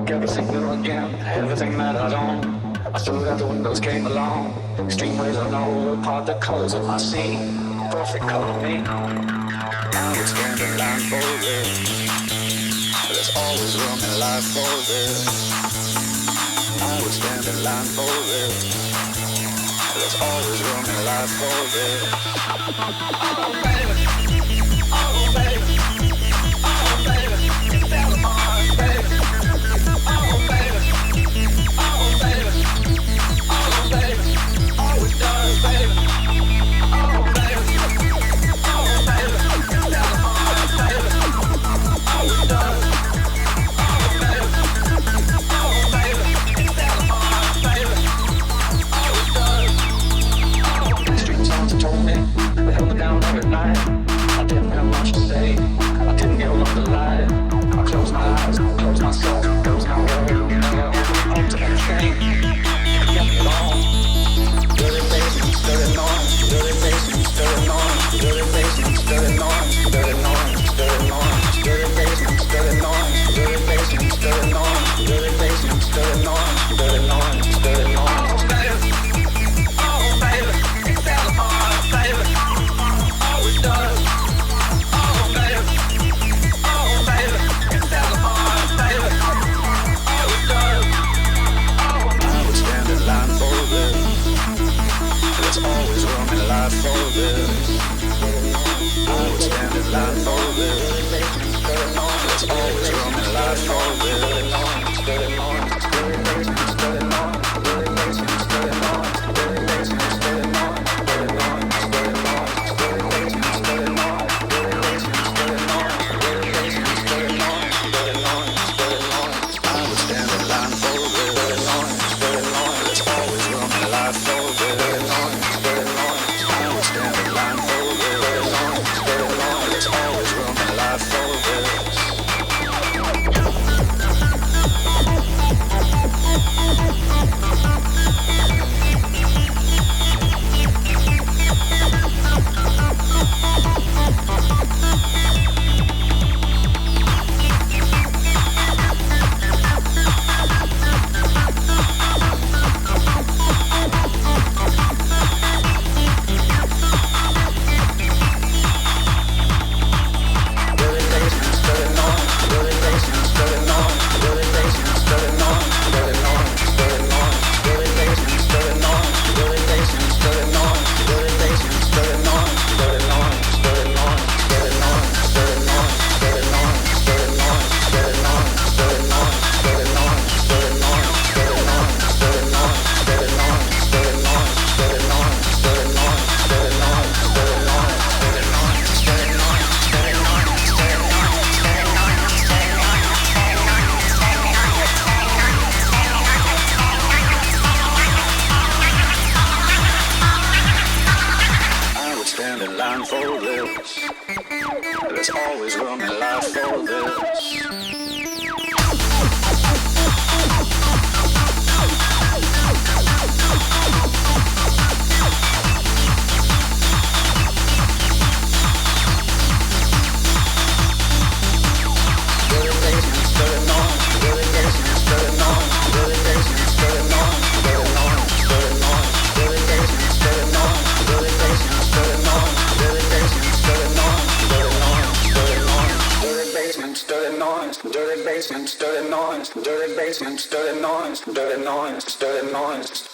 everything new again, everything that I'd own. I threw out the windows, came along. Extreme ways of no apart the colors of my sea. Perfect color me. I would stand in line for this. There's always room in life for this. I would stand in line for this. There's always room in life for this. Oh baby, oh baby, oh baby, it's out of my heart, baby. Oh baby, oh baby, oh baby, oh it does, baby. Oh baby, oh baby, it's out of my heart, baby. Oh it does. Oh baby, oh baby, it's out of my heart, baby. Oh it does. The street songs told me they held me down every night. I didn't have much to say. I didn't give up the light. I closed my eyes, closed myself, closed my world. Never opened up to anything. Kept it on. Dirty basement, dirty noise. Dirty basement, dirty noise. Dirty basement, dirty noise. Dirty noise, dirty noise. Dirty basement, dirty noise. Dirty basement, dirty noise. Dirty basement, dirty noise. Dirty noise, dirty noise. Oh baby, oh baby, it's out of my heart, baby. Oh it does. Oh baby, oh baby, it's out of my heart, baby. Oh it does. Oh, I would stand in line for this. There's always room in life for this. I would stand in line for this. There's always room in life for There's always room in life for this. Dirty basement, dirty noise, dirty basement, dirty noise, dirty noise, dirty noise.